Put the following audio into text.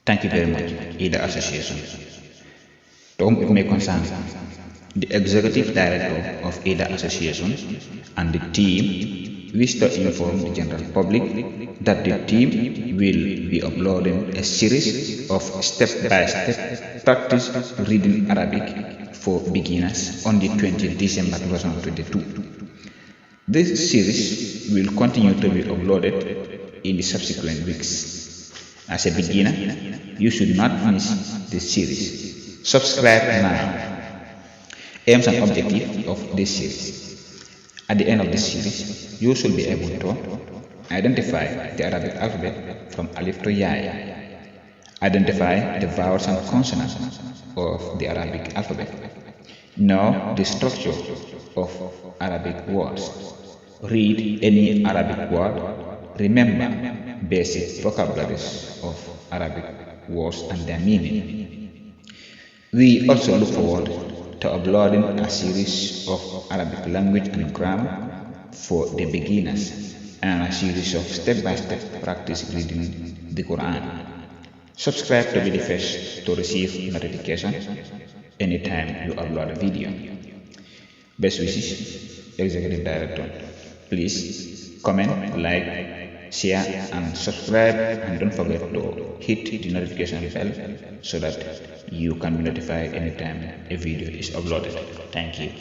Thank you very much, EADA Association. To whom it may concern, the Executive Director of EADA Association and the team wish to inform the general public that the team will be uploading a series of step-by-step practice reading Arabic for beginners on the 20th December 2022. This series will continue to be uploaded in the subsequent weeks. As a beginner, you should not miss this series. Subscribe now. Aims and objective of this series. At the end of this series, you should be able to identify the Arabic alphabet from Alif to Ya, identify the vowels and consonants of the Arabic alphabet, know the structure of Arabic words, read any Arabic word, remember basic vocabularies of Arabic words and their meaning. We also look forward to uploading a series of Arabic language and grammar for the beginners and a series of step-by-step practice reading the Qur'an. Subscribe to be the first to receive notifications anytime you upload a video. Best wishes, Executive Director. Please comment, like, share and subscribe, and don't forget to hit the notification bell so that you can be notified anytime a video is uploaded. Thank you.